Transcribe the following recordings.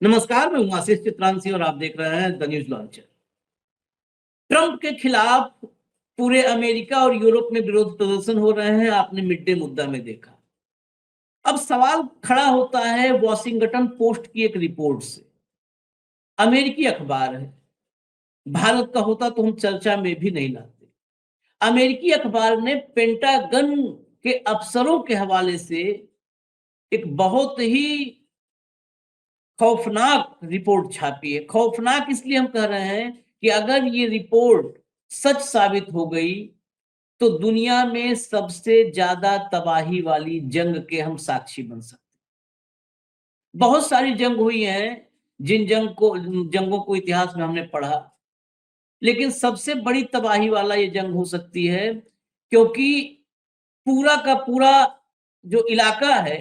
नमस्कार, मैं हूं आशीष चित्रांशी और आप देख रहे हैं द न्यूज लॉन्चर। ट्रंप के खिलाफ पूरे अमेरिका और यूरोप में विरोध प्रदर्शन हो रहे हैं। आपने मिड डे मुद्दा में देखा। अब सवाल खड़ा होता है वॉशिंगटन पोस्ट की एक रिपोर्ट से। अमेरिकी अखबार है, भारत का होता तो हम चर्चा में भी नहीं लाते। अमेरिकी अखबार ने पेंटागन के अफसरों के हवाले से एक बहुत ही खौफनाक रिपोर्ट छापी है। खौफनाक इसलिए हम कह रहे हैं कि अगर ये रिपोर्ट सच साबित हो गई तो दुनिया में सबसे ज्यादा तबाही वाली जंग के हम साक्षी बन सकते हैं। बहुत सारी जंग हुई हैं, जिन जंगों को इतिहास में हमने पढ़ा, लेकिन सबसे बड़ी तबाही वाला ये जंग हो सकती है, क्योंकि पूरा का पूरा जो इलाका है,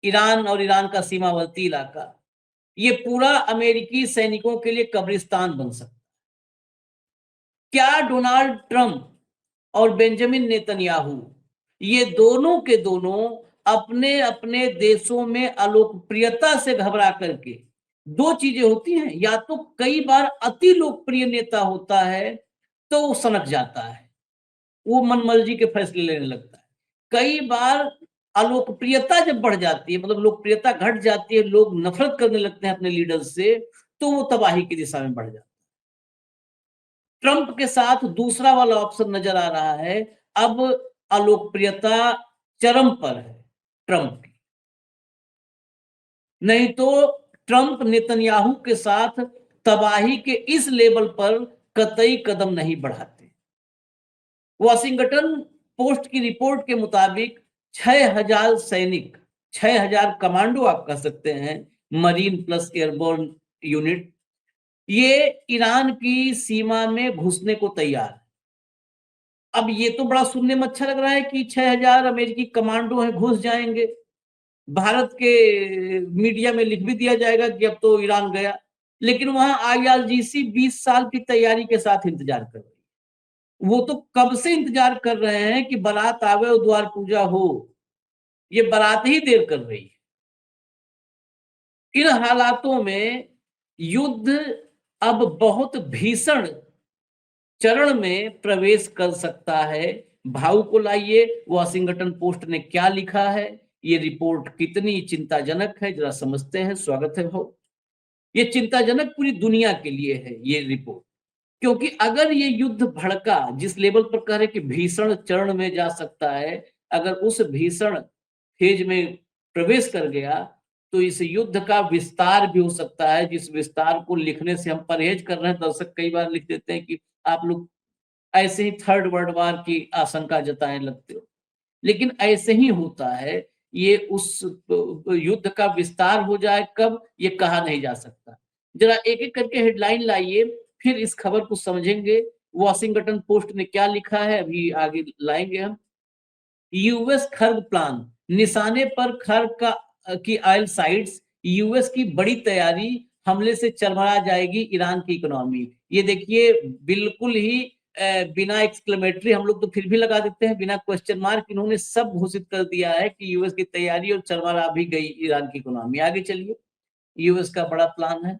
ईरान और ईरान का सीमावर्ती इलाका, ये पूरा अमेरिकी सैनिकों के लिए कब्रिस्तान बन सकता है। क्या डोनाल्ड ट्रंप और बेंजामिन नेतन्याहू, ये दोनों के दोनों अपने अपने देशों में अलोकप्रियता से घबरा करके, दो चीजें होती हैं, या तो कई बार अति लोकप्रिय नेता होता है तो वो सनक जाता है, वो मनमर्जी के फैसले लेने लगता है। कई बार अलोकप्रियता जब बढ़ जाती है, मतलब लोकप्रियता घट जाती है, लोग नफरत करने लगते हैं अपने लीडर से, तो वो तबाही की दिशा में बढ़ जाता है। ट्रंप के साथ दूसरा वाला ऑप्शन नजर आ रहा है। अब अलोकप्रियता चरम पर है ट्रंप की। नहीं तो ट्रंप नेतन्याहू के साथ तबाही के इस लेवल पर कतई कदम नहीं बढ़ाते। वॉशिंगटन पोस्ट की रिपोर्ट के मुताबिक 6,000 सैनिक, 6,000 कमांडो आप कह सकते हैं, मरीन प्लस एयरबोर्न यूनिट, ये ईरान की सीमा में घुसने को तैयार। अब ये तो बड़ा सुनने में अच्छा लग रहा है कि 6,000 अमेरिकी कमांडो हैं, घुस जाएंगे। भारत के मीडिया में लिख भी दिया जाएगा कि अब तो ईरान गया, लेकिन वहां आईआरजीसी 20 साल की तैयारी के साथ इंतजार कर रही है। वो तो कब से इंतजार कर रहे हैं कि बारात आवे और द्वार पूजा हो। ये बारात ही देर कर रही है। इन हालातों में युद्ध अब बहुत भीषण चरण में प्रवेश कर सकता है। भाव को लाइए, वॉशिंगटन पोस्ट ने क्या लिखा है, ये रिपोर्ट कितनी चिंताजनक है, जरा समझते हैं। स्वागत है भाव। ये चिंताजनक पूरी दुनिया के लिए है ये रिपोर्ट, क्योंकि अगर ये युद्ध भड़का, जिस लेवल पर कह रहे कि भीषण चरण में जा सकता है, अगर उस भीषण फेज में प्रवेश कर गया तो इस युद्ध का विस्तार भी हो सकता है, जिस विस्तार को लिखने से हम परहेज कर रहे हैं। दर्शक कई बार लिख देते हैं कि आप लोग ऐसे ही थर्ड वर्ल्ड वार की आशंका जताने लगते हो, लेकिन ऐसे ही होता है। ये उस युद्ध का विस्तार हो जाए कब, ये कहा नहीं जा सकता। जरा एक एक करके हेडलाइन लाइए, फिर इस खबर को समझेंगे। वॉशिंगटन पोस्ट ने क्या लिखा है अभी आगे लाएंगे हम। यूएस खर्ग प्लान, निशाने पर खर्ग की ऑयल साइट्स, यूएस की बड़ी तैयारी, हमले से चरमरा जाएगी ईरान की इकोनॉमी। ये देखिए, बिल्कुल ही बिना एक्सक्लेमेटरी, हम लोग तो फिर भी लगा देते हैं, बिना क्वेश्चन मार्क इन्होंने सब घोषित कर दिया है कि यूएस की तैयारी और चरमरा भी गई ईरान की इकोनॉमी। आगे चलिए। यूएस का बड़ा प्लान है।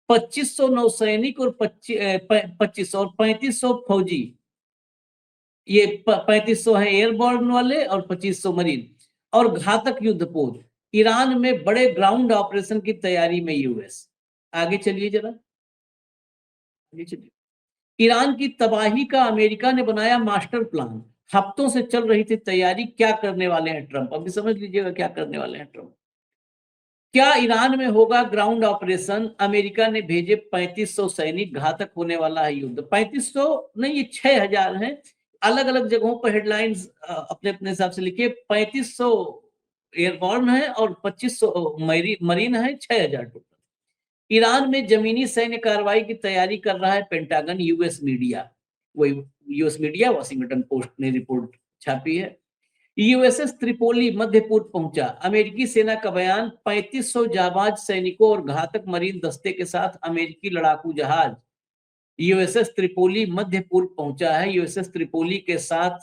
2,500 नौसैनिक और 25 और 3,500 फौजी, ये 3,500 है एयरबोर्न वाले और 2,500 मरीन, और घातक युद्धपोत। ईरान में बड़े ग्राउंड ऑपरेशन की तैयारी में यूएस। आगे चलिए जरा, आगे चलिए। ईरान की तबाही का अमेरिका ने बनाया मास्टर प्लान, हफ्तों से चल रही थी तैयारी। क्या करने वाले हैं ट्रंप, अभी समझ लीजिएगा क्या करने वाले हैं ट्रंप। क्या ईरान में होगा ग्राउंड ऑपरेशन, अमेरिका ने भेजे 3,500 सैनिक, घातक होने वाला है युद्ध। 3,500 नहीं, ये 6,000 हैं। अलग अलग जगहों पर हेडलाइंस अपने अपने हिसाब से लिखिए। 3,500 एयरबोर्न है और 2,500 मरीन है, 6,000 टोटल। ईरान में जमीनी सैन्य कार्रवाई की तैयारी कर रहा है पेंटागन, यूएस मीडिया। वही यूएस मीडिया, वॉशिंगटन पोस्ट ने रिपोर्ट छापी है। यूएसएस त्रिपोली मध्य पूर्व पहुंचा, अमेरिकी सेना का बयान। 3,500 जाबाज सैनिकों और घातक मरीन दस्ते के साथ अमेरिकी लड़ाकू जहाज यूएसएस त्रिपोली मध्य पूर्व पहुंचा है। यूएसएस त्रिपोली के साथ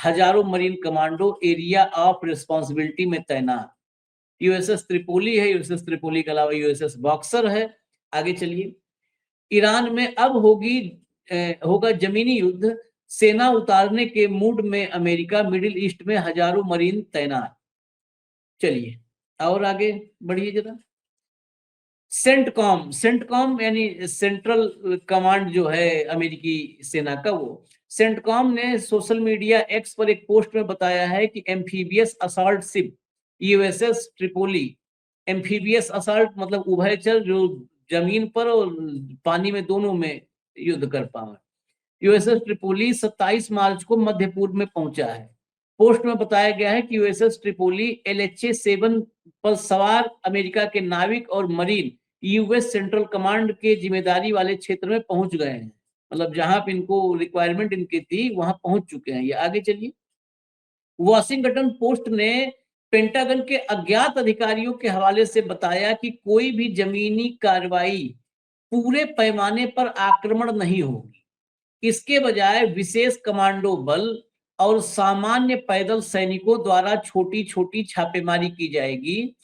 हजारों marine commando area of responsibility में तैनात। यूएसएस त्रिपोली है, यूएसएस त्रिपोली के अलावा यूएसएस बॉक्सर है। आगे चलिए, ईरान में अब होगा जमीनी युद्ध, सेना उतारने के मूड में अमेरिका, मिडिल ईस्ट में हजारों मरीन तैनात। चलिए और आगे बढ़िए जरा। सेंटकॉम यानी सेंट्रल कमांड जो है अमेरिकी सेना का, वो सेंटकॉम ने सोशल मीडिया एक्स पर एक पोस्ट में बताया है कि amphibious assault ship USS Tripoli, amphibious assault मतलब उभयचर, जो जमीन पर और पानी में दोनों में युद्ध कर पाए, यूएसएस ट्रिपोली 27 मार्च को मध्य पूर्व में पहुंचा है। पोस्ट में बताया गया है कि यूएसएस ट्रिपोली LHA-7 पर सवार अमेरिका के नाविक और मरीन यूएस सेंट्रल कमांड के जिम्मेदारी वाले क्षेत्र में पहुंच गए हैं, मतलब जहां पे इनको रिक्वायरमेंट इनकी थी वहां पहुंच चुके हैं ये। आगे चलिए, वॉशिंगटन पोस्ट ने पेंटागन के अज्ञात अधिकारियों के हवाले से बताया कि कोई भी जमीनी कार्रवाई पूरे पैमाने पर आक्रमण नहीं होगी, इसके बजाय विशेष कमांडो बल और सामान्य पैदल सैनिकों द्वारा छोटी छोटी छापेमारी की जाएगी।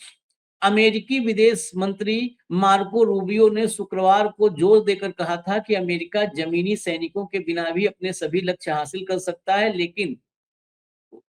अमेरिकी विदेश मंत्री मार्को रूबियो ने शुक्रवार को जोर देकर कहा था कि अमेरिका जमीनी सैनिकों के बिना भी अपने सभी लक्ष्य हासिल कर सकता है, लेकिन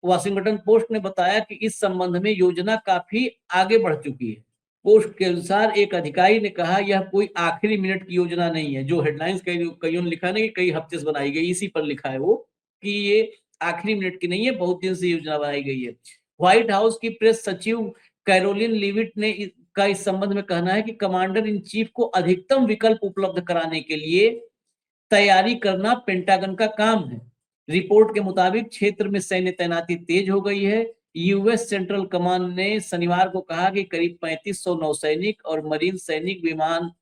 वॉशिंगटन पोस्ट ने बताया कि इस संबंध में योजना काफी आगे बढ़ चुकी है। पोस्ट के अनुसार एक अधिकारी ने कहा, यह कोई आखिरी मिनट की योजना नहीं है, जो हेडलाइंस कईयों ने लिखा नहीं, कई हफ्ते से बनाई गई, इसी पर लिखा है वो कि ये आखिरी मिनट की नहीं है, बहुत दिन से योजना बनाई गई है। व्हाइट हाउस की प्रेस सचिव कैरोलिन लीविट ने का इस संबंध में कहना है कि कमांडर इन चीफ को अधिकतम विकल्प उपलब्ध कराने के लिए तैयारी करना पेंटागन का काम है। रिपोर्ट के मुताबिक क्षेत्र में सैन्य तैनाती तेज हो गई है। यूएस सेंट्रल कमांड ने शनिवार को कहा कि करीब 3500 नौसैनिक और मरीन सैनिक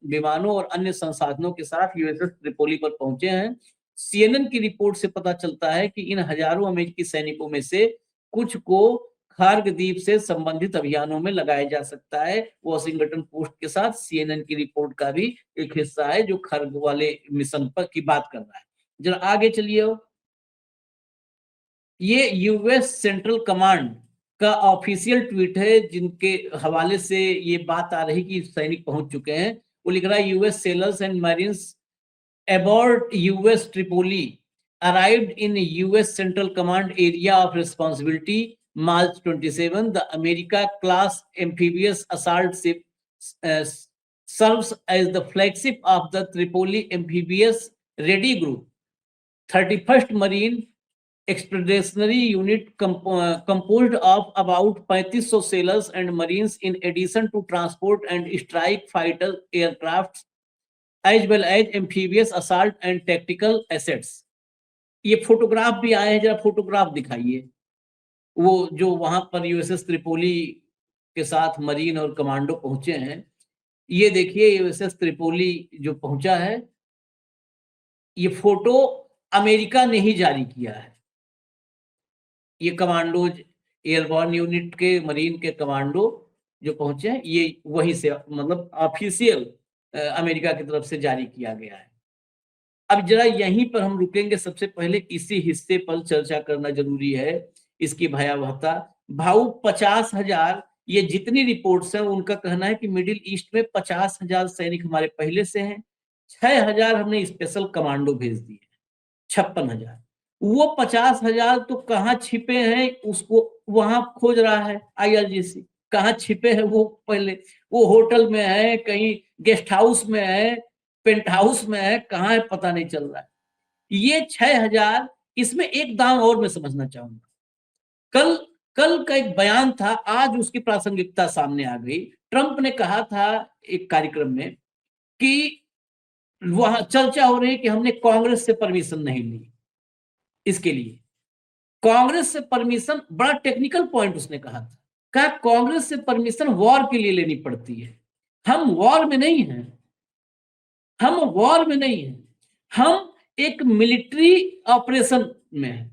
विमानों और अन्य संसाधनों के साथ यूएसएस ट्रिपोली पर पहुंचे हैं। सीएनएन की रिपोर्ट से पता चलता है कि इन हजारों अमेरिकी सैनिकों में से कुछ को खार्ग द्वीप से संबंधित अभियानों में लगाया जा सकता है। वॉशिंगटन पोस्ट के साथ सीएनएन की रिपोर्ट का भी एक हिस्सा है जो खार्ग वाले मिशन पर की बात कर रहा है। जरा आगे चलिए, ये यूएस सेंट्रल कमांड का ऑफिशियल ट्वीट है जिनके हवाले से ये बात आ रही कि सैनिक पहुंच चुके हैं। वो लिख रहा है, US sellers and marines aboard US Tripoli arrived in US Central Command area of responsibility March 27. The America class amphibious assault ship serves as the flagship of the Tripoli Amphibious Ready Group, 31st Marine Expeditionary Unit composed of about 3500 sailors and marines in addition to transport and strike fighter aircrafts as well as amphibious assault and tactical assets। ये photograph भी आए हैं, जरा photograph दिखाइए। वो जो वहां पर यूएसएस त्रिपोली के साथ मरीन और कमांडो पहुंचे हैं, ये देखिए यूएसएस त्रिपोली जो पहुंचा है, ये फोटो अमेरिका ने ही जारी किया है। ये कमांडोज, एयरबोर्न यूनिट के, मरीन के कमांडो जो पहुंचे हैं, ये वहीं से मतलब ऑफिशियल अमेरिका की तरफ से जारी किया गया है। अब जरा यहीं पर हम रुकेंगे। सबसे पहले इसी हिस्से पर चर्चा करना जरूरी है, इसकी भयावहता। भाऊ 50,000, ये जितनी रिपोर्ट्स हैं उनका कहना है कि मिडिल ईस्ट में 50,000 सैनिक हमारे पहले से हैं। 6,000 हमने स्पेशल कमांडो भेज दिए, 56,000। वो 50,000 तो कहाँ छिपे हैं उसको वहां खोज रहा है IRGC। कहाँ छिपे हैं वो, पहले वो होटल में है, कहीं गेस्ट हाउस में है, पेंट हाउस में है, कहाँ है पता नहीं चल रहा है। ये 6,000, इसमें एक दाम और मैं समझना चाहूंगा। कल का एक बयान था, आज उसकी प्रासंगिकता सामने आ गई। ट्रंप ने कहा था एक कार्यक्रम में कि वहां चर्चा हो रही है कि हमने कांग्रेस से परमिशन नहीं ली इसके लिए। कांग्रेस से परमिशन, बड़ा टेक्निकल पॉइंट उसने कहा था, कहा कांग्रेस से परमिशन वॉर के लिए लेनी पड़ती है। हम वॉर में नहीं हैं, हम वॉर में नहीं हैं, हम एक मिलिट्री ऑपरेशन में हैं।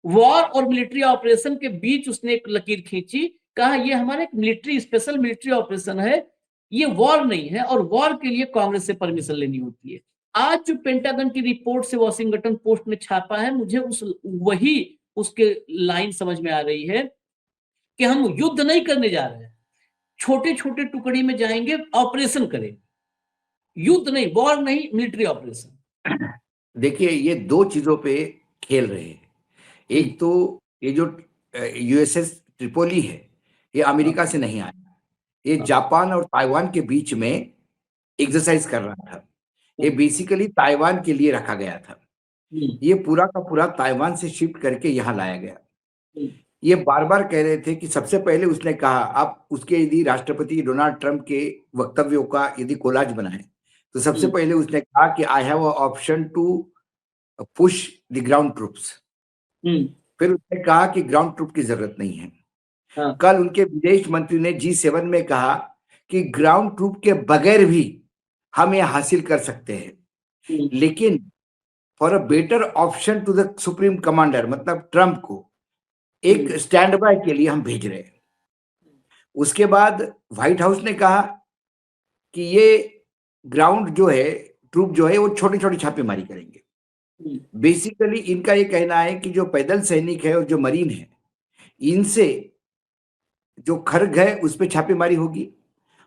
वॉर और मिलिट्री ऑपरेशन के बीच उसने एक लकीर खींची, कहा ये हमारा एक मिलिट्री, स्पेशल मिलिट्री ऑपरेशन है, ये वॉर नहीं है, और वॉर के लिए कांग्रेस से परमिशन लेनी होती है। आज जो पेंटागन की रिपोर्ट से वॉशिंगटन पोस्ट में छापा है, मुझे वही उसके लाइन समझ में आ रही है कि हम युद्ध नहीं करने जा रहे हैं, छोटे छोटे टुकड़ी में जाएंगे, ऑपरेशन करें, युद्ध नहीं, वॉर नहीं, मिलिट्री ऑपरेशन। देखिए, ये दो चीजों पे खेल रहे हैं। एक तो ये जो यूएसएस ट्रिपोली है, ये अमेरिका से नहीं आया, ये जापान और ताइवान के बीच में एक्सरसाइज कर रहा था। ये बेसिकली ताइवान के लिए रखा गया था। ये पूरा का पूरा ताइवान से शिफ्ट करके यहाँ लाया गया। ये बार बार कह रहे थे कि सबसे पहले उसने कहा, आप उसके यदि राष्ट्रपति डोनाल्ड ट्रंप के वक्तव्यों का यदि कोलाज बनाए, तो सबसे पहले उसने कहा कि I have a option to push the ground troops. फिर उसने कहा कि ग्राउंड ट्रूप की जरूरत नहीं है। कल उनके विदेश मंत्री ने G7 में कहा कि ग्राउंड ट्रूप के बगैर भी हम ये हासिल कर सकते हैं, लेकिन for a better option to the supreme commander, मतलब ट्रंप को एक स्टैंड बाय के लिए हम भेज रहे हैं। उसके बाद व्हाइट हाउस ने कहा कि ये ग्राउंड जो है, ट्रूप जो है, वो छोटी छोटी छापेमारी करेंगे। बेसिकली इनका ये कहना है कि जो पैदल सैनिक है और जो मरीन है, इनसे जो खर्ग है उस पर छापेमारी होगी,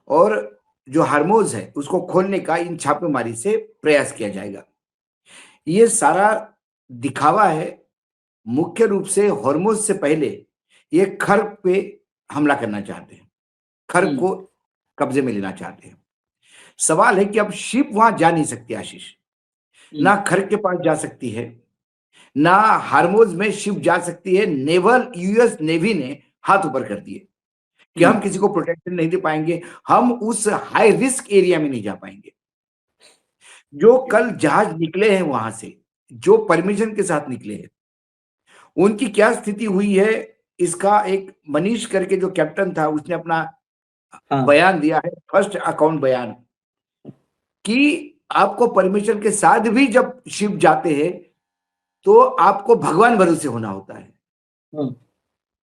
और जो हार्मोज है उसको खोलने का इन छापेमारी से प्रयास किया जाएगा। ये सारा दिखावा है। मुख्य रूप से हार्मोज से पहले ये खर्ग पे हमला करना चाहते हैं, खर्ग को कब्जे में लेना चाहते हैं। सवाल है कि अब शिप वहां जा नहीं सकती आशीष, ना खर्ग के पास जा सकती है, ना हार्मोज में शिप जा सकती है। नेवल यूएस नेवी ने हाथ ऊपर कर दिए कि हम किसी को प्रोटेक्शन नहीं दे पाएंगे, हम उस हाई रिस्क एरिया में नहीं जा पाएंगे। जो कल जहाज निकले हैं वहां से, जो परमिशन के साथ निकले हैं, उनकी क्या स्थिति हुई है, इसका एक मनीष करके जो कैप्टन था, उसने अपना बयान दिया है, फर्स्ट अकाउंट बयान, कि आपको परमिशन के साथ भी जब शिप जाते हैं तो आपको भगवान भरोसे होना होता है,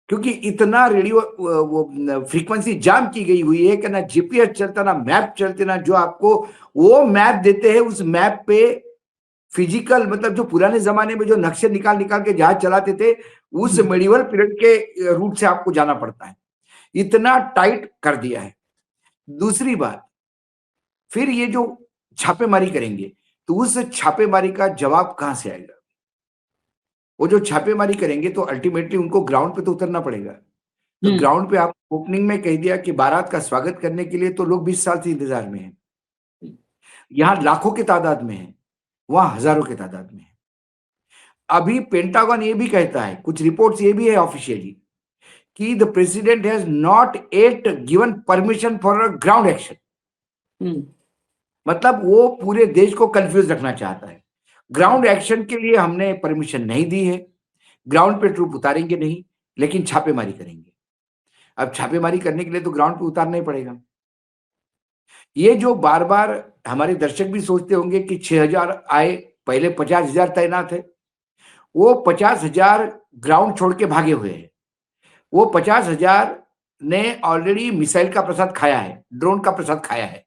क्योंकि इतना रेडियो वो फ्रीक्वेंसी जाम की गई हुई है कि ना जीपीएस चलता, ना मैप चलते, ना जो आपको वो मैप देते हैं उस मैप पे फिजिकल, मतलब जो पुराने जमाने में जो नक्शे निकाल निकाल के जहाज चलाते थे, उस मेडिवल पीरियड के रूट से आपको जाना पड़ता है। इतना टाइट कर दिया है। दूसरी बात, फिर ये जो छापेमारी करेंगे तो उस छापेमारी का जवाब कहां से आएगा? वो जो छापेमारी करेंगे तो अल्टीमेटली उनको ग्राउंड पे तो उतरना पड़ेगा। तो ग्राउंड पे आप ओपनिंग में कह दिया कि बारात का स्वागत करने के लिए तो लोग 20 साल से इंतजार में हैं। यहां लाखों की तादाद में है, वहां हजारों की तादाद में है। अभी पेंटागन ये भी कहता है, कुछ रिपोर्ट्स ये भी है ऑफिशियली, कि the president has not yet given permission for a ground action. मतलब वो पूरे देश को कंफ्यूज रखना चाहता है। ग्राउंड एक्शन के लिए हमने परमिशन नहीं दी है, ग्राउंड पे ट्रूप उतारेंगे नहीं, लेकिन छापेमारी करेंगे। अब छापेमारी करने के लिए तो ग्राउंड पे उतारना ही पड़ेगा। ये जो बार बार हमारे दर्शक भी सोचते होंगे कि 6,000 आए, पहले 50,000 तैनात है, वो 50,000 ग्राउंड छोड़ के भागे हुए हैं। वो 50,000 ने ऑलरेडी मिसाइल का प्रसाद खाया है, ड्रोन का प्रसाद खाया है,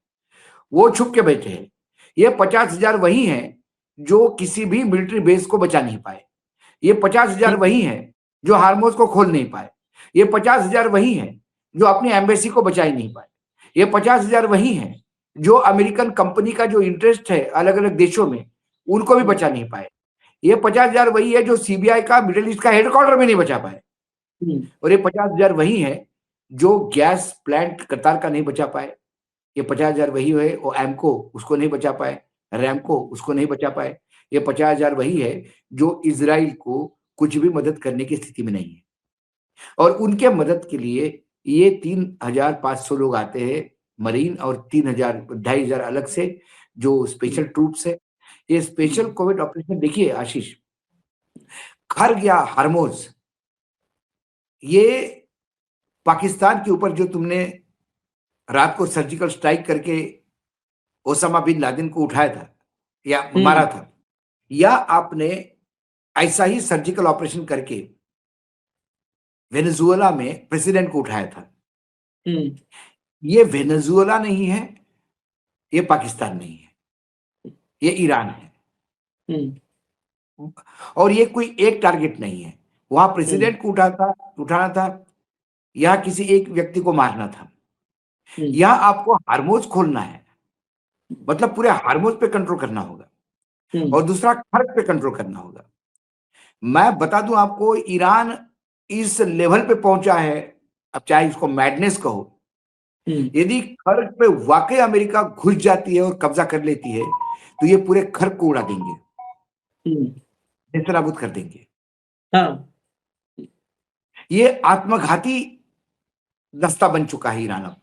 वो छुप के बैठे हैं। ये 50,000 वही हैं जो किसी भी मिलिट्री बेस को बचा नहीं पाए। ये 50,000 वही हैं जो हार्मोज को खोल नहीं पाए। ये 50,000 वही हैं जो अपनी एम्बेसी को बचा ही नहीं पाए। ये 50,000 वही हैं जो अमेरिकन कंपनी का जो इंटरेस्ट है अलग अलग देशों में, उनको भी बचा नहीं पाए। ये 50,000 वही है जो सीबीआई का मिडिल ईस्ट का हेडक्वार्टर में नहीं बचा पाए। और ये 50,000 वही है जो गैस प्लांट कतार का नहीं बचा पाए। ये 50,000 वही है, वो एमको उसको नहीं बचा पाए, रैमको उसको नहीं बचा पाए। ये 50,000 वही है जो इजराइल को कुछ भी मदद करने की स्थिति में नहीं है। और उनके मदद के लिए ये 3,500 लोग आते हैं मरीन, और 3,000 2,500 अलग से जो स्पेशल ट्रूप्स है। ये स्पेशल कोविड ऑपरेशन, देखिए आशीष, खर्ग या हार्मोज, ये पाकिस्तान के ऊपर जो तुमने रात को सर्जिकल स्ट्राइक करके ओसामा बिन लादेन को उठाया था या मारा था, या आपने ऐसा ही सर्जिकल ऑपरेशन करके वेनेजुएला में प्रेसिडेंट को उठाया था। ये वेनेजुएला नहीं है, ये पाकिस्तान नहीं है, ये ईरान है। और ये कोई एक टारगेट नहीं है। वहां प्रेसिडेंट को उठाना था या किसी एक व्यक्ति को मारना था। यहाँ आपको हार्मोज खोलना है, मतलब पूरे हार्मोज पे कंट्रोल करना होगा, और दूसरा खर्च पे कंट्रोल करना होगा। मैं बता दूं आपको, ईरान इस लेवल पे पहुंचा है, अब चाहे इसको मैडनेस कहो, यदि खर्च पे वाकई अमेरिका घुस जाती है और कब्जा कर लेती है, तो ये पूरे खर्च को उड़ा देंगे, नेस्तनाबूद कर देंगे। हाँ, ये आत्मघाती दस्ता बन चुका है ईरान अब,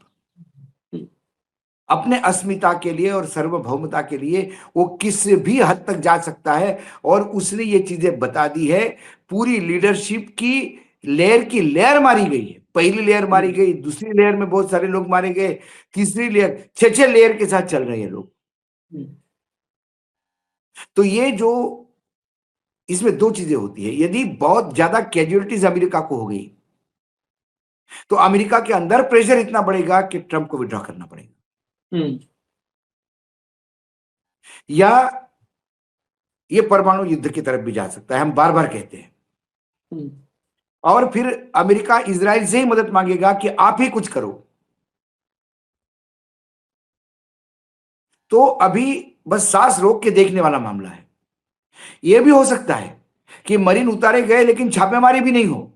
अपने अस्मिता के लिए और सार्वभौमता के लिए वो किस भी हद तक जा सकता है। और उसने ये चीजें बता दी है, पूरी लीडरशिप की लेयर मारी गई है। पहली लेयर मारी गई, दूसरी लेयर में बहुत सारे लोग मारे गए, तीसरी लेयर, 6 लेयर के साथ चल रहे हैं लोग। तो ये जो इसमें दो चीजें होती है, यदि बहुत ज्यादा कैजुअलिटीज अमेरिका को हो गई, तो अमेरिका के अंदर प्रेशर इतना बढ़ेगा कि ट्रंप को विड्रॉ करना पड़ेगा, या ये परमाणु युद्ध की तरफ भी जा सकता है, हम बार बार कहते हैं। और फिर अमेरिका इजराइल से ही मदद मांगेगा कि आप ही कुछ करो। तो अभी बस सांस रोक के देखने वाला मामला है। यह भी हो सकता है कि मरीन उतारे गए लेकिन छापेमारी भी नहीं हो।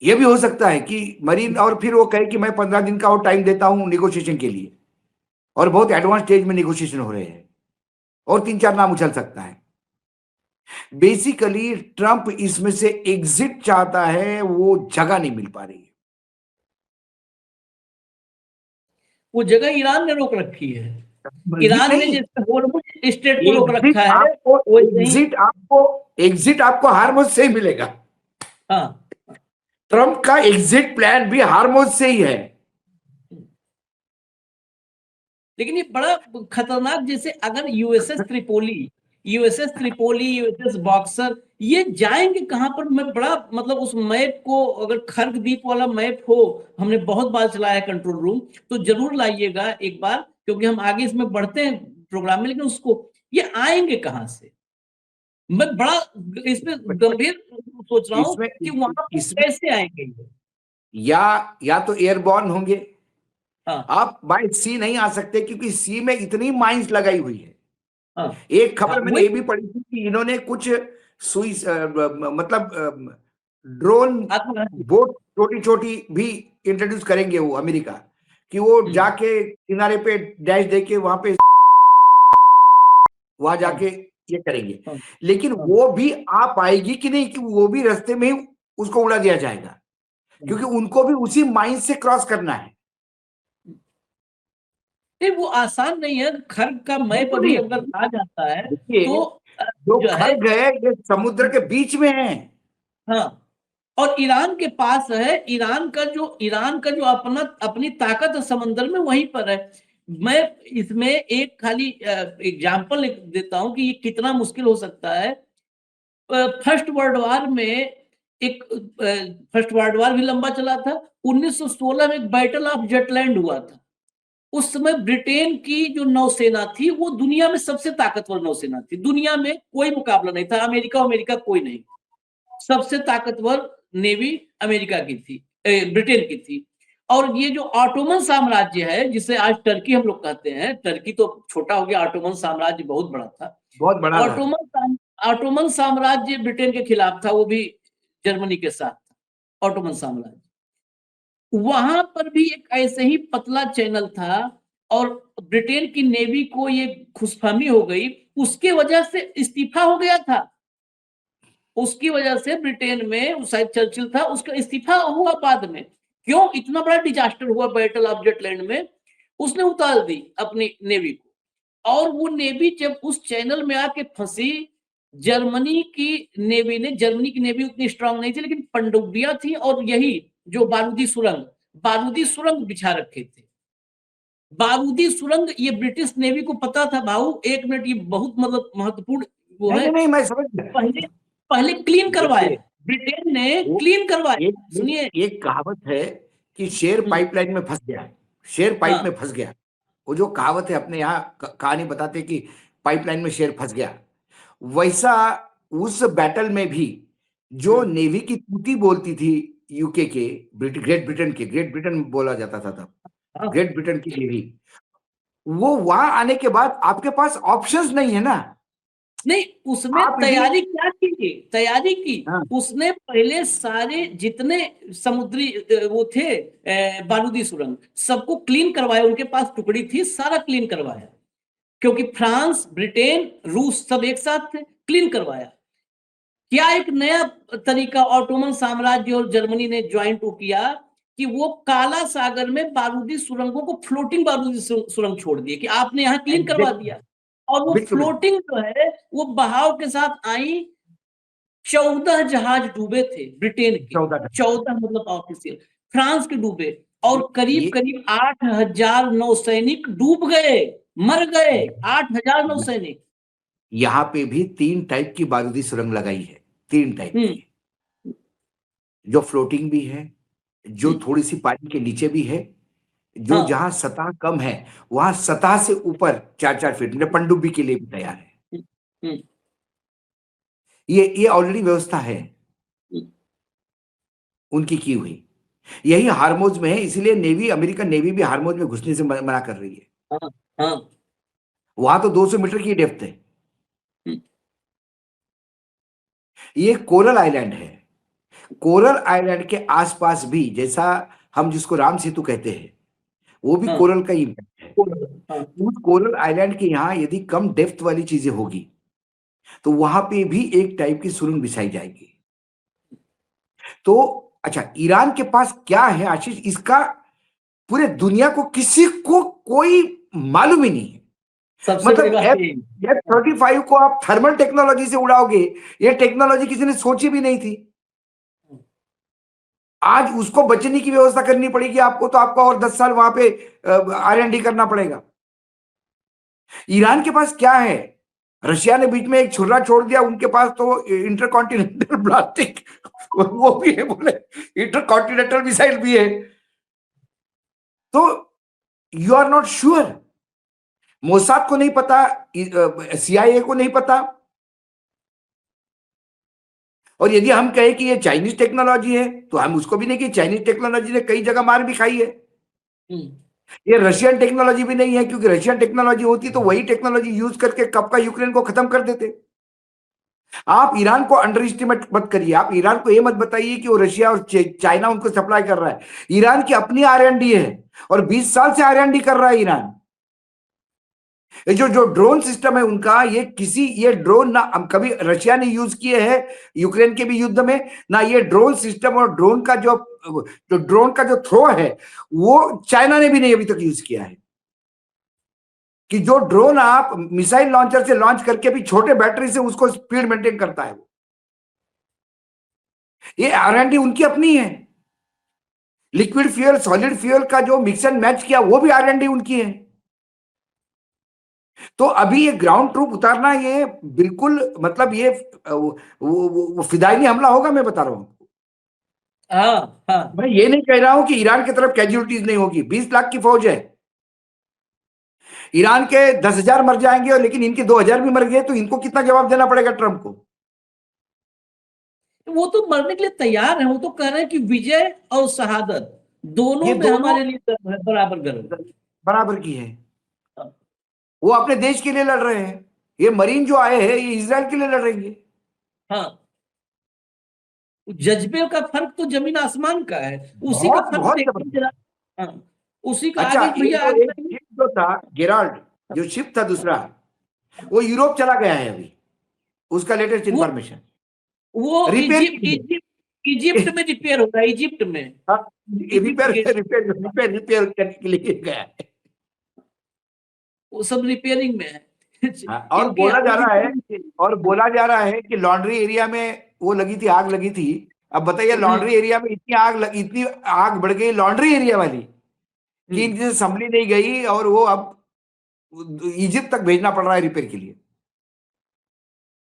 यह भी हो सकता है कि मरीन, और फिर वो कहे कि मैं 15 दिन का और टाइम देता हूं निगोशिएशन के लिए, और बहुत एडवांस स्टेज में निगोशिएशन हो रहे हैं, और 3-4 नाम उछल सकता है। बेसिकली ट्रंप इसमें से एग्जिट चाहता है, वो जगह नहीं मिल पा रही है। वो जगह ईरान ने रोक रखी है। ईरान ने जैसे हॉर्मुज स्टेट को रोक रखा है, एग्जिट आपको हार्मोज से ही मिलेगा। हाँ, ट्रंप का एग्जिट प्लान भी हार्मोज से ही है। लेकिन ये बड़ा खतरनाक, जैसे अगर यूएसएस त्रिपोली, यूएसएस बॉक्सर, ये जाएंगे कहां पर? मैं बड़ा मतलब उस मैप को, अगर खर्ग द्वीप वाला मैप हो, हमने बहुत बार चलाया है कंट्रोल रूम, तो जरूर लाइएगा एक बार, क्योंकि हम आगे इसमें बढ़ते हैं प्रोग्राम में। लेकिन उसको ये आएंगे कहां से? मैं बड़ा इसमें गंभीर सोच रहा हूं कि वहां पर कैसे आएंगे ये। या तो एयरबॉर्न होंगे। हाँ, आप बाय सी नहीं आ सकते, क्योंकि सी में इतनी माइंस लगाई हुई है। हाँ, एक खबर हाँ, मैंने ये भी पढ़ी थी कि इन्होंने कुछ सुई मतलब ड्रोन बोट छोटी छोटी भी इंट्रोड्यूस करेंगे वो अमेरिका, कि वो जाके किनारे पे डैश देके वहां जाके ये करेंगे। लेकिन वो भी आ पाएगी कि नहीं, कि वो भी रास्ते में ही उसको उड़ा दिया जाएगा, क्योंकि उनको भी उसी माइंड से क्रॉस करना है। नहीं, वो आसान नहीं है। खर्ग का मैप अभी अगर आ जाता है तो जो जो है, खर्ग है ये समुद्र के बीच में है। हाँ, और ईरान के पास है। ईरान का जो अपनी ताकत समंदर में वहीं पर है। मैं इसमें एक खाली एग्जांपल देता हूं कि ये कितना मुश्किल हो सकता है। फर्स्ट वर्ल्ड वार में एक फर्स्ट वर्ल्ड वार भी लंबा चला था। 1916 में एक बैटल ऑफ जटलैंड हुआ था। उस समय ब्रिटेन की जो नौसेना थी, वो दुनिया में सबसे ताकतवर नौसेना थी। दुनिया में कोई मुकाबला नहीं था, अमेरिका कोई नहीं। सबसे ताकतवर नेवी अमेरिका की थी, ब्रिटेन की थी। और ये जो ऑटोमन साम्राज्य है, जिसे आज टर्की हम लोग कहते हैं, टर्की तो छोटा हो गया, ऑटोमन साम्राज्य बहुत बड़ा था। बहुत बड़ा ऑटोमन साम्राज्य ब्रिटेन के खिलाफ था, वो भी जर्मनी के साथ था ऑटोमन साम्राज्य। वहां पर भी एक ऐसे ही पतला चैनल था, और ब्रिटेन की नेवी को ये खुशफहमी हो गई, उसके वजह से इस्तीफा हो गया था। उसकी वजह से ब्रिटेन में, शायद चर्चिल था, उसका इस्तीफा हुआ बाद में। क्यों? इतना बड़ा डिजास्टर हुआ बैटल ऑफ जटलैंड में, उसने उतार दी अपनी नेवी को। और वो नेवी जब उस चैनल में आके फंसी, जर्मनी की नेवी उतनी स्ट्रांग नहीं थी, लेकिन पनडुब्बियां थी, और यही जो बारूदी सुरंग बिछा रखे थे। बारूदी सुरंग, ये ब्रिटिश नेवी को पता था। भाऊ एक मिनट, ये बहुत मतलब महत्वपूर्ण वो है। नहीं, मैं समझ गया। पहले क्लीन करवाया, ब्रिटेन ने क्लीन करवाया। सुनिए, एक कहावत है कि शेर पाइपलाइन में फंस गया, शेर पाइप में फंस गया। वो जो कहावत है, अपने यहाँ कहानी बताते कि पाइपलाइन में शेर फंस गया, वैसा उस बैटल में भी जो नेवी की तूती बोलती थी यूके के, ग्रेट ब्रिटेन बोला जाता था तब, हाँ, ग्रेट ब्रिटेन की नेवी, वो वहां आने के बाद आपके पास ऑप्शंस नहीं है ना। नहीं, उसमें आप यदि तैयारी क्या की, तैयारी की। हाँ, उसने पहले सारे जितने समुद्री वो थे बारूदी सुरंग, सबको क्लीन करवाया, उनके पास टुकड़ी थी, सारा क्लीन करवाया, क्योंकि फ्रांस, ब्रिटेन, रूस सब एक साथ थे, क्लीन करवाया। क्या एक नया तरीका ऑटोमन साम्राज्य और जर्मनी ने ज्वाइंट किया कि वो काला सागर में बारूदी सुरंगों को, फ्लोटिंग बारूदी सुरंग छोड़ दिए कि आपने यहाँ क्लीन करवा दिया, और वो बिल्कुल बिल्कुल फ्लोटिंग जो है वो बहाव के साथ आई। 14 जहाज डूबे थे ब्रिटेन के, 14 14 मतलब ऑफिशियल, फ्रांस के डूबे, और करीब ये करीब 8,000 नौसैनिक डूब गए, मर गए, 8,000 नौसैनिक। यहाँ पे भी 3 टाइप की बारूदी सुरंग लगाई है, 3 टाइप हम्म की, जो फ्लोटिंग भी है, जो हम्म, थोड़ी सी पानी के नीचे भी है, जो हाँ, जहां सतह कम है वहां सतह से ऊपर 4-4 फीट, मतलब पनडुब्बी के लिए भी तैयार है। हम्म, हम्म, ये ऑलरेडी व्यवस्था है हम्म, उनकी की हुई। यही हार्मोज में है, इसीलिए नेवी, अमेरिकन नेवी भी हार्मोज में घुसने से मना कर रही है। हाँ, हाँ, वहां तो 200 मीटर की डेप्थ है। हम्म, ये कोरल आइलैंड है। कोरल आइलैंड के आसपास भी, जैसा हम जिसको राम सेतु कहते हैं, वो भी हाँ, कोरल का ही इम्पैक्ट है। हाँ, उस कोरल आइलैंड के यहाँ यदि कम डेप्थ वाली चीजें होगी तो वहां पे भी एक टाइप की सुरंग बिछाई जाएगी। तो अच्छा, ईरान के पास क्या है आशीष, इसका पूरे दुनिया को किसी को कोई मालूम ही नहीं है। सबसे बड़ी मतलब बात एफ यही। F-35 को आप थर्मल टेक्नोलॉजी से उड़ाओगे, ये टेक्नोलॉजी किसी ने सोची भी नहीं थी। आज उसको बचने की व्यवस्था करनी पड़ेगी आपको, तो आपको और 10 साल वहां पे R&D करना पड़ेगा। ईरान के पास क्या है? रशिया ने बीच में एक छुरा छोड़ दिया, उनके पास तो इंटरकॉन्टिनेंटल ब्लास्टिक वो भी है, बोले इंटरकॉन्टिनेंटल मिसाइल भी है। तो you are not sure, Mossad को नहीं पता, CIA को नहीं पता। और यदि हम कहें कि ये चाइनीज टेक्नोलॉजी है तो हम उसको भी नहीं, कि चाइनीज टेक्नोलॉजी ने कई जगह मार भी खाई है। हम्म, ये रशियन टेक्नोलॉजी भी नहीं है, क्योंकि रशियन टेक्नोलॉजी होती तो वही टेक्नोलॉजी यूज करके कब का यूक्रेन को खत्म कर देते। आप ईरान को अंडर एस्टिमेट मत करिए। आप ईरान को ये मत बताइए कि वो रशिया और चाइना उनको सप्लाई कर रहा है। ईरान की अपनी R&D है, और 20 साल से R&D कर रहा है ईरान। ये जो ड्रोन सिस्टम है उनका, ये ड्रोन ना कभी रशिया ने यूज किए हैं यूक्रेन के भी युद्ध में, ना ये ड्रोन सिस्टम और ड्रोन का जो थ्रो है वो चाइना ने भी नहीं अभी तक यूज किया है। कि जो ड्रोन आप मिसाइल लॉन्चर से लॉन्च करके भी छोटे बैटरी से उसको स्पीड मेंटेन करता है, ये R&D उनकी अपनी है। लिक्विड फ्यूल सॉलिड फ्यूल का जो मिक्स एंड मैच किया वो भी R&D उनकी है। तो अभी ये ग्राउंड ट्रूप उतारना, ये बिल्कुल मतलब ये वो फिदायनी हमला होगा, मैं बता रहा हूं। हाँ, हाँ, मैं ये नहीं कह रहा हूं कि ईरान की तरफ कैजुअलिटीज नहीं होगी। 20 लाख की फौज है, ईरान के 10,000 मर जाएंगे, और लेकिन इनके 2,000 भी मर गए तो इनको कितना जवाब देना पड़ेगा ट्रंप को? वो तो मरने के लिए तैयार है, वो तो कह रहे हैं कि विजय और शहादत ये दोनों में दोनों हमारे लिए गर्व है, बराबर गर्व। बराबर की है। हाँ, वो अपने देश के लिए लड़ रहे हैं। ये मरीन जो आए हैं ये इजराइल के लिए लड़ रहे हाँ, जज्बे का फर्क तो जमीन आसमान का है। उसी का बहुत फर्क बहुत देखिए जबरदस्त। जरा। हाँ, उसी का अच्छा, आगे ये भैया जो आगे एक आइए। शिप जो था गेराल्ड, जो शिप था दूसरा, वो यूरोप चला गया है अभी, उसका लेटेस्ट वो इंफॉर्मेशन वो रिपेयर के इजिप्ट लिए। इजिप्ट इजिप्ट में रिपेयर होगा, इजिप्ट में। हाँ, इजिप्ट रिपेयर के रिपेयर रिपेयर रिपेयर करने के लिए गया है। वो सब रिपेयरिंग में है। हाँ, और इनके बोला यहाँ जा रहा है, रिपेयरिंग। और बोला जा रहा है कि लॉन्ड्री एरिया में वो लगी थी, आग लगी थी। अब बताइए, हाँ, लॉन्ड्री एरिया में इतनी आग बढ़ गई लॉन्ड्री एरिया वाली, कि हम्म, इनसे संभली नहीं गई, और वो अब इजिप्ट तक भेजना पड़ रहा है रिपेयर के लिए।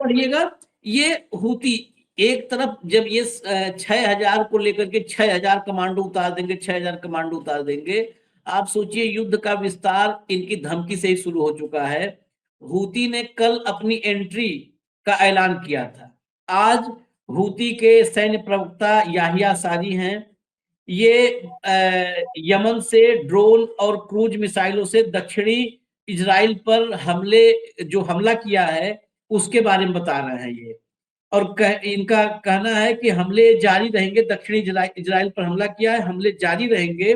पढ़िएगा। ये हूती एक तरफ जब ये 6,000 को लेकर के 6,000 कमांडो उतार देंगे, 6,000 कमांडो उतार देंगे। आप सोचिए युद्ध का विस्तार इनकी धमकी से ही शुरू हो चुका है। हूती ने कल अपनी एंट्री का ऐलान किया था। आज हूती के सैन्य प्रवक्ता याहिया सारी हैं, ये यमन से ड्रोन और क्रूज मिसाइलों से दक्षिणी इजराइल पर हमला किया है उसके बारे में बता रहे हैं ये। और इनका कहना है कि हमले जारी रहेंगे, दक्षिणी इजराइल पर हमला किया है, हमले जारी रहेंगे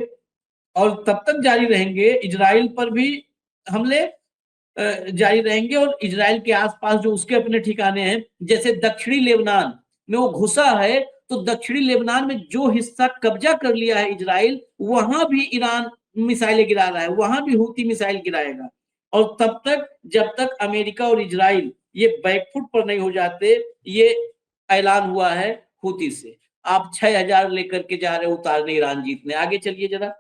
और तब तक जारी रहेंगे, इजराइल पर भी हमले जारी रहेंगे और इजराइल के आसपास जो उसके अपने ठिकाने हैं, जैसे दक्षिणी लेबनान में वो घुसा है, तो दक्षिणी लेबनान में जो हिस्सा कब्जा कर लिया है इजराइल, वहां भी ईरान मिसाइलें गिरा रहा है, वहां भी हूती मिसाइल गिराएगा। और तब तक, जब तक अमेरिका और इजराइल ये बैकफुट पर नहीं हो जाते, ये ऐलान हुआ है हूती से। आप 6000 लेकर के जा रहे हो उतारने ईरान जीतने। आगे चलिए जरा,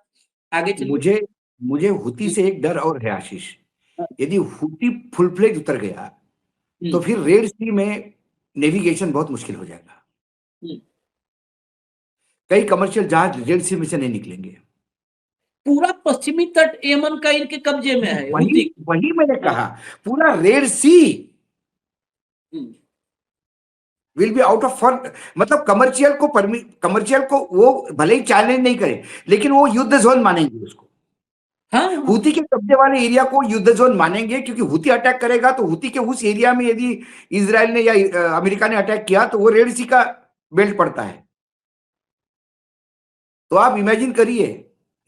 आगे चलिए। मुझे हूती से एक डर और है आशीष। यदि हूती फुल फ्लेज उतर गया तो फिर रेड सी में नेविगेशन बहुत मुश्किल हो जाएगा। कई कमर्शियल जहाज रेड सी में से नहीं निकलेंगे। पूरा पश्चिमी तट यमन का इनके कब्जे में है। वही मैंने कहा, पूरा Red Sea will be out of fun. मतलब कमर्शियल को वो भले ही चैलेंज नहीं करे, लेकिन वो युद्ध जोन मानेंगे उसको। हाँ, हूती के कब्जे वाले एरिया को युद्ध जोन मानेंगे, क्योंकि हूती अटैक करेगा तो हूती के उस एरिया में यदि इजराइल ने या अमेरिका ने अटैक किया तो वो रेड सी का बेल्ट पड़ता है। तो आप इमेजिन करिए,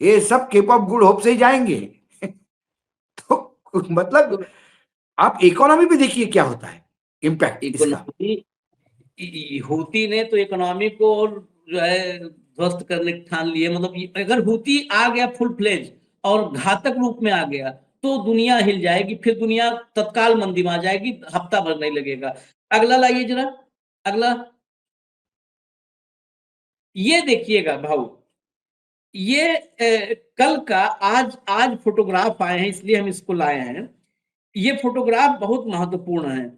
ये सब केप ऑफ गुड होप से ही जाएंगे। तो मतलब आप इकोनॉमी भी देखिए क्या होता है इम्पैक्ट इसका। हूती ने तो इकोनॉमी को और जो है ध्वस्त करने ठान लिए। मतलब अगर हूती आ गया फुल फ्लेज और घातक रूप में आ गया तो दुनिया हिल जाएगी, फिर दुनिया तत्काल मंदी में आ जाएगी, हफ्ता भर नहीं लगेगा। अगला लाइए जरा, अगला। ये देखिएगा भाऊ, ये कल का आज फोटोग्राफ आए हैं, इसलिए हम इसको लाए हैं। ये फोटोग्राफ बहुत महत्वपूर्ण है।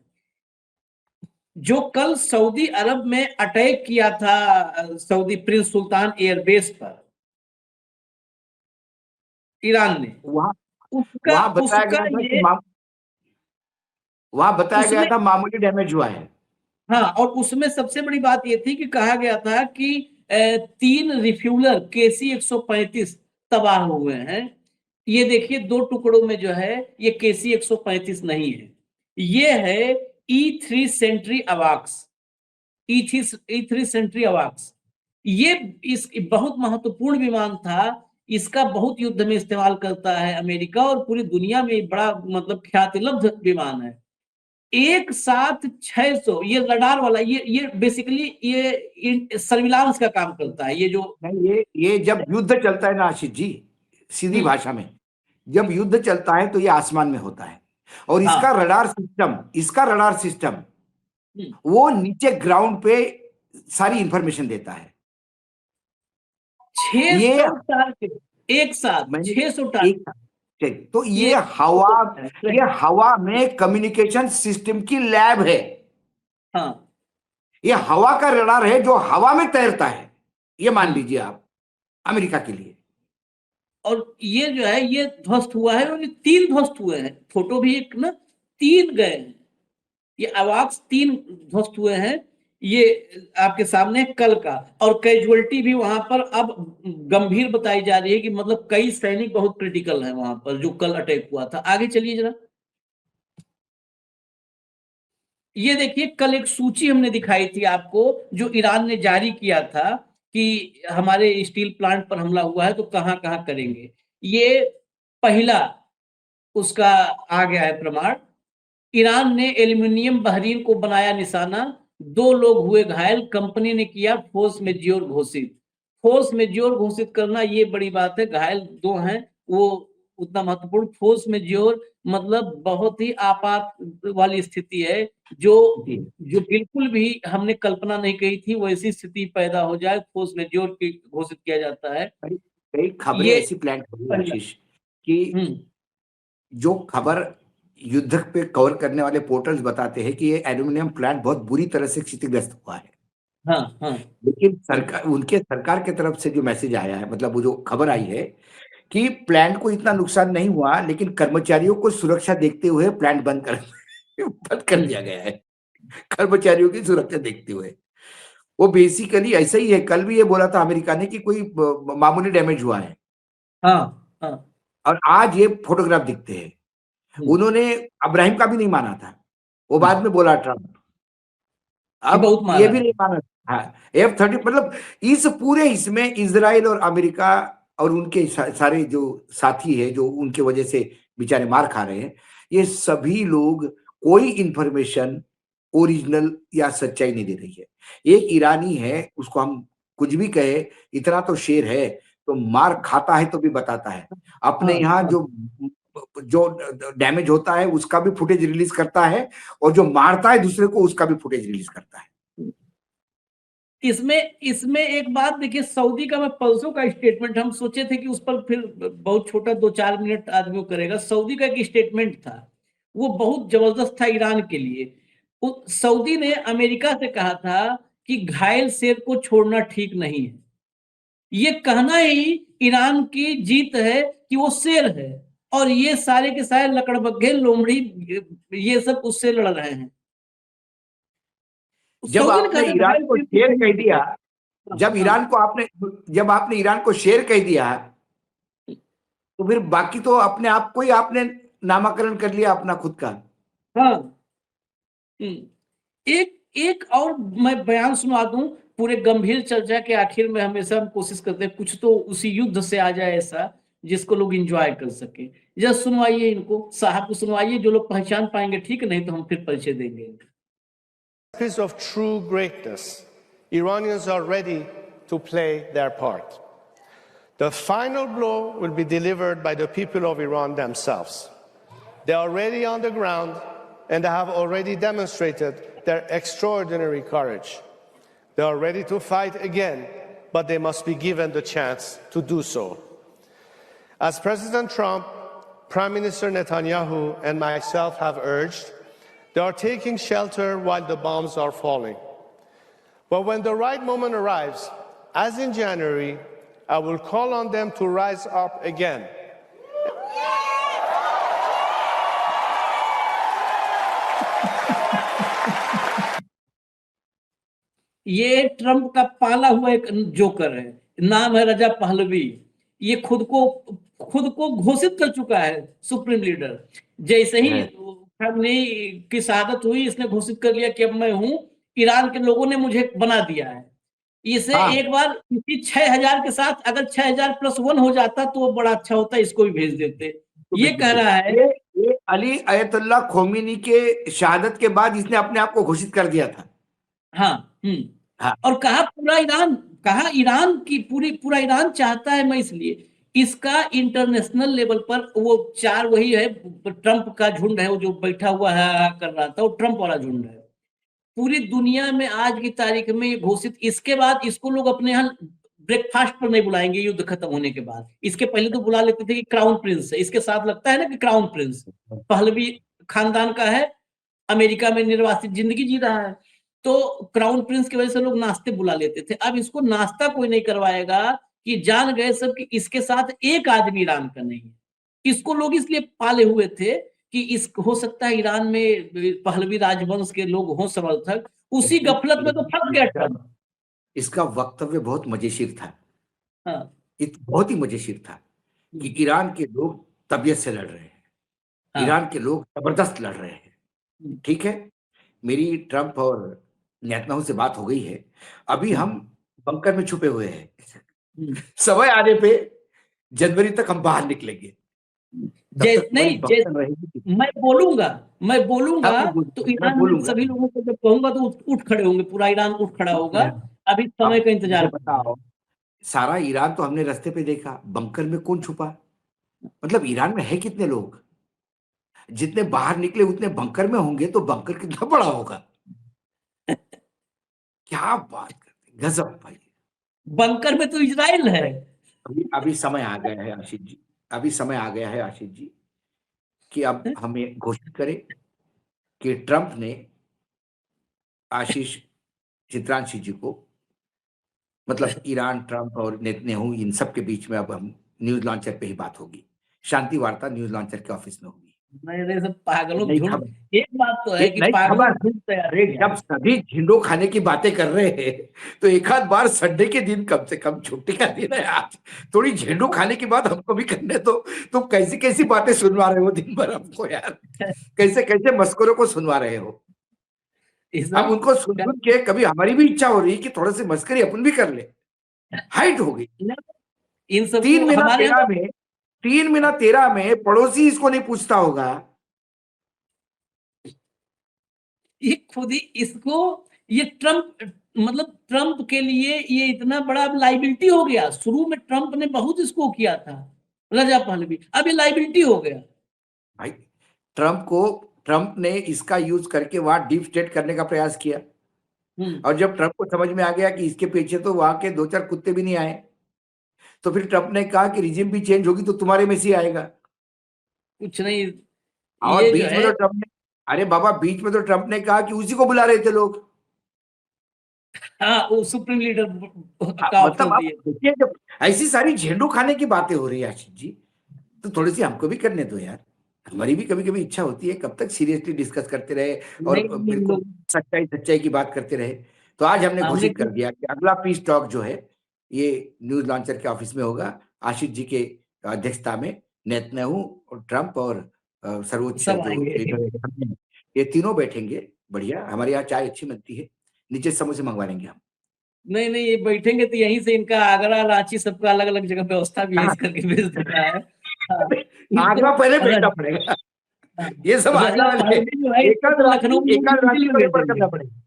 जो कल सऊदी अरब में अटैक किया था सऊदी प्रिंस सुल्तान एयरबेस पर ईरान ने, वहां बताया गया था मामूली डैमेज हुआ है। हाँ, और उसमें सबसे बड़ी बात ये थी कि कहा गया था कि 3 रिफ्यूलर KC-135 तबाह हुए हैं। ये देखिए 2 टुकड़ों में जो है ये KC-135 नहीं है, ये है E3 सेंट्री अवाक्स, E3 सेंट्री अवाक्स। ये इस बहुत महत्वपूर्ण विमान था। इसका बहुत युद्ध में इस्तेमाल करता है अमेरिका और पूरी दुनिया में बड़ा मतलब ख्यातिलब्ध विमान है। एक साथ 600, ये रडार वाला, ये बेसिकली ये सर्विलांस का काम करता है। ये जो ये जब युद्ध चलता है ना आशीष जी, सीधी भाषा में, जब युद्ध चलता है तो ये आसमान में होता है और इसका रडार सिस्टम वो नीचे ग्राउंड पे सारी इंफॉर्मेशन देता है। 600 टारगेट एक साथ, 600 टारगेट। तो ये हवा में कम्युनिकेशन सिस्टम की लैब है। हाँ, ये हवा का रडार है जो हवा में तैरता है, ये मान लीजिए आप अमेरिका के लिए। और ये जो है ये ध्वस्त हुआ है और ये 3 ध्वस्त हुए हैं। फोटो भी एक ना, 3 गए हैं, ये अवाक्स 3 ध्वस्त हुए हैं। ये आपके सामने कल का, और कैजुअलिटी भी वहां पर अब गंभीर बताई जा रही है कि मतलब कई सैनिक बहुत क्रिटिकल है वहां पर जो कल अटैक हुआ था। आगे चलिए जरा। ये देखिए कल एक सूची हमने दिखाई थी आपको जो ईरान ने जारी किया था कि हमारे स्टील प्लांट पर हमला हुआ है तो कहां कहां करेंगे। ये पहला उसका आ गया है प्रमाण। ईरान ने एल्यूमिनियम बहरीन को बनाया निशाना, 2 लोग हुए घायल, कंपनी ने किया फोर्स मेज्योर घोषित। फोर्स मेज्योर घोषित करना ये बड़ी बात है। घायल 2 हैं, वो उतना महत्वपूर्ण। फोर्स मेज्योर मतलब बहुत ही आपात वाली स्थिति है, जो बिल्कुल भी हमने कल्पना नहीं की थी, वैसी स्थिति पैदा हो जाए, फोर्स मेज्योर की घोषित किया जाता है। कई खबरें ऐसी प्लान कि जो खबर युद्ध पे कवर करने वाले पोर्टल्स बताते हैं कि ये एल्यूमिनियम प्लांट बहुत बुरी तरह से क्षतिग्रस्त हुआ है। हाँ। लेकिन उनके सरकार की तरफ से जो मैसेज आया है, मतलब वो जो खबर आई है कि प्लांट को इतना नुकसान नहीं हुआ, लेकिन कर्मचारियों को सुरक्षा देखते हुए प्लांट बंद कर दिया गया है। कर्मचारियों की सुरक्षा देखते हुए वो बेसिकली ऐसा ही है। कल भी ये बोला था अमेरिका ने कि कोई मामूली डैमेज हुआ है, हाँ हाँ और आज ये फोटोग्राफ दिखते हैं। उन्होंने अब्राहिम का भी नहीं माना था, वो बाद में बोला ट्रम्प। ये बहुत अब मारा ये भी है। नहीं माना। हाँ, F-30 मतलब इस पूरे इसमें इजराइल और अमेरिका और उनके सारे जो साथी है जो उनके वजह से बेचारे मार खा रहे हैं, ये सभी लोग कोई इंफॉर्मेशन ओरिजिनल या सच्चाई नहीं दे रही है। एक ईरानी है, उसको हम कुछ भी कहे, इतना तो शेर है, तो मार खाता है तो भी बताता है। अपने हाँ, यहाँ हाँ। जो डैमेज होता है उसका भी फुटेज रिलीज करता है, और जो मारता है दूसरे को उसका भी फुटेज रिलीज करता है। इसमें इसमें एक बात देखिए, सऊदी का मैं परसों का स्टेटमेंट, हम सोचे थे कि उस पर फिर बहुत छोटा 2-4 मिनट आदमी करेगा। सऊदी का एक स्टेटमेंट था, वो बहुत जबरदस्त था ईरान के लिए। सऊदी ने अमेरिका से कहा था कि घायल शेर को छोड़ना ठीक नहीं है। ये कहना ही ईरान की जीत है कि वो शेर है, और ये सारे के सारे लकड़बग्घे लोमड़ी ये सब उससे लड़ रहे हैं। जब सऊदी ने कहा आपने था ईरान घायल को शेर को शेर छोड़ना कह ठीक दिया, है। जब आपने ईरान को शेर कह दिया, तो फिर बाकी तो अपने आप को ही आपने नामाकरण कर लिया अपना खुद का। हाँ। एक एक और मैं बयान सुना दूं। पूरे गंभीर चर्चा के आखिर में हमेशा हम कोशिश करते हैं कुछ तो उसी युद्ध से आ जाए ऐसा जिसको लोग एंजॉय कर सके। जरा सुनवाइए, इनको साहब को सुनवाइए, जो लोग पहचान पाएंगे ठीक, नहीं तो हम फिर परिचय देंगे। Piece of true greatness, Iranians are ready to play their part. The final blow will be delivered by the people of Iran themselves. They are already on the ground and they have already demonstrated their extraordinary courage. They are ready to fight again, but they must be given the chance to do so. As President Trump, Prime Minister Netanyahu, and myself have urged, they are taking shelter while the bombs are falling. But when the right moment arrives, as in January, I will call on them to rise up again. ये Trump का पाला हुआ एक joker है, नाम है Reza Pahlavi. ये खुद को घोषित कर चुका है सुप्रीम लीडर। जैसे ही खamenei की शहादत हुई, इसने घोषित कर लिया कि अब मैं हूं, ईरान के लोगों ने मुझे बना दिया है। इसे हाँ। एक बार इसी 6000 के साथ अगर 6000+1 हो जाता तो वो बड़ा अच्छा होता, इसको भी भेज देते। ये कह रहा है ये अली अयतुल्ला खोमेनी के शहादत के बाद इसने अपने आप को घोषित कर दिया था। हाँ। हाँ। और कहा ईरान की पूरा ईरान चाहता है मैं, इसलिए इसका इंटरनेशनल लेवल पर वो वही है, ट्रंप का झुंड है, वो जो बैठा हुआ है कर रहा था, वो ट्रंप वाला झुंड है। पूरी दुनिया में आज की तारीख में ये घोषित, इसके बाद इसको लोग अपने यहाँ ब्रेकफास्ट पर नहीं बुलाएंगे युद्ध खत्म होने के बाद। इसके पहले तो बुला लेते थे कि क्राउन प्रिंस है, इसके साथ लगता है ना कि क्राउन प्रिंस पहलवी खानदान का है, अमेरिका में निर्वासित जिंदगी जी रहा है, तो क्राउन प्रिंस की वजह से लोग नाश्ते बुला लेते थे। अब इसको नाश्ता कोई नहीं करवाएगा कि जान गए सब कि इसके साथ एक आदमी ईरान का नहीं है। इसको लोग इसलिए पाले हुए थे कि इस हो सकता है ईरान में पहलवी राजवंश के लोग हों समर्थक, उसी गफलत में तो फंस गया ट्रंप। इसका वक्तव्य बहुत मजेशीर था। हाँ। बहुत ही मजेशीर था कि ईरान के लोग तबीयत से लड़ रहे हैं, हाँ। ईरान के लोग जबरदस्त लड़ रहे हैं। ठीक है, मेरी ट्रंप और नेतन्याहू से बात हो गई है। अभी हम बंकर में छुपे हुए हैं। समय आने पे जनवरी तक हम बाहर निकलेंगे। मैं बोलूंगा तो ईरान में सभी लोगों को जब कहूंगा तो उठ खड़े होंगे, पूरा ईरान उठ खड़ा होगा। अभी समय का इंतजार बताओ। सारा ईरान तो हमने रास्ते पे देखा, बंकर में कौन छुपा? मतलब ईरान में है कितने लोग? जितने बाहर निकले उतने बंकर में होंगे, तो बंकर कितना बड़ा होगा? क्या बात करते, गजब भाई। बंकर में तो इजराइल है। अभी समय आ गया है आशीष जी, अभी समय आ गया है आशीष जी कि अब हमें घोषित करें कि ट्रंप ने आशीष चित्रांशी जी को, मतलब ईरान, ट्रंप और नेतन्याहू, इन सब के बीच में अब हम न्यूज लॉन्चर पे ही बात होगी, शांति वार्ता न्यूज लॉन्चर के ऑफिस में होगी। नहीं सब पागलों नई झुंड। खबर, एक बात तो है एक कि नई पागलों खबर। झुंड तैयार अरे किया जब सभी झिंडो खाने की बातें कर रहे हैं तो एक आध बार संडे के दिन कम से कम छुट्टी का दिन है आज, थोड़ी झिंडो खाने की बात हमको भी करने दो। तुम कैसी कैसी बातें सुनवा रहे हो दिन भर हमको यार, कैसे कैसे मस्करों को सुनवा रहे हो। इस अब उनको सुन सुन के कभी हमारी भी इच्छा हो रही है कि थोड़ा सी मस्करी अपन भी कर ले। हाइट हो गई इन सब 3 महीना हमारे 13 में, 3 महीना 13 में पड़ोसी इसको नहीं पूछता होगा। ये खुद ही इसको, ये ट्रम्प, मतलब ट्रम्प के लिए ये इतना बड़ा लाइबिलिटी हो गया। शुरू में ट्रम्प ने बहुत इसको किया था, रजा पहलवी, अब ये लाइबिलिटी हो गया। भाई ट्रम्प ने इसका यूज करके वहां डीप स्टेट करने का प्रयास किया, और जब ट्रम्प को समझ में आ गया कि इसके पीछे तो वहां के 2-4 कुत्ते भी नहीं आए, तो फिर ट्रम्प ने कहा कि रिजिम भी चेंज होगी तो तुम्हारे में से ही आएगा। कुछ नहीं, और ये बीच जो में है तो ट्रम्प ने, अरे बाबा बीच में तो ट्रम्प ने कहा कि उसी को बुला रहे थे लोग। हाँ, वो सुप्रीम लीडर का मतलब ऑप्शन आप दिए। देखिए, जब ऐसी सारी झेंडू खाने की बातें हो रही है आशीष जी, तो थोड़ी सी हमको भी करने दो यार। हमारी भी कभी कभी इच्छा होती है कब तक सीरियसली डिस्कस करते रहे और नहीं, नहीं, बिल्कुल लोग सच्चाई सच्चाई की बात करते रहे। तो आज हमने हमने घोषित कर दिया कि अगला पीस टॉक जो है ये न्यूज लॉन्चर के ऑफिस में होगा, आशीष जी के अध्यक्षता में। नेतन्याहू और ट्रम्प और सर्वोच्च सब जो आएंगे। लीडर, ये तीनों बैठेंगे। बढ़िया, हमारे यहाँ चाय अच्छी मिलती है, नीचे समोसे मंगवा लेंगे हम। नहीं नहीं, ये बैठेंगे तो यहीं से इनका आगरा रांची सबका अलग अलग जगह व्यवस्था भी हाँ। इस करके भेज देता है। हाँ, आगरा पहले भेजना रज- पड़ेगा, हाँ, ये सब आगरा रजा वाले पहलवी जो है एकाध इसको राशि लखनऊ नूर एकाध मंजिल राशि में को भेज रेफर करना देंगे। पड़ेगा।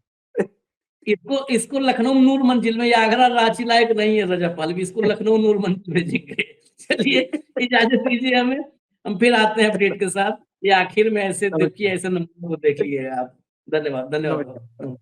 इसको इसको लखनऊ नूर मंजिल में, ये आगरा रांची लायक नहीं है रजा पहलवी, इसको लखनऊ नूर मंजिल भेजेंगे। चलिए इजाजत दीजिए हमें, हम फिर आते हैं अपडेट के साथ। ये आखिर में ऐसे देखिए, ऐसे नंबर को देख लिए आप। धन्यवाद, धन्यवाद। नमस्कार।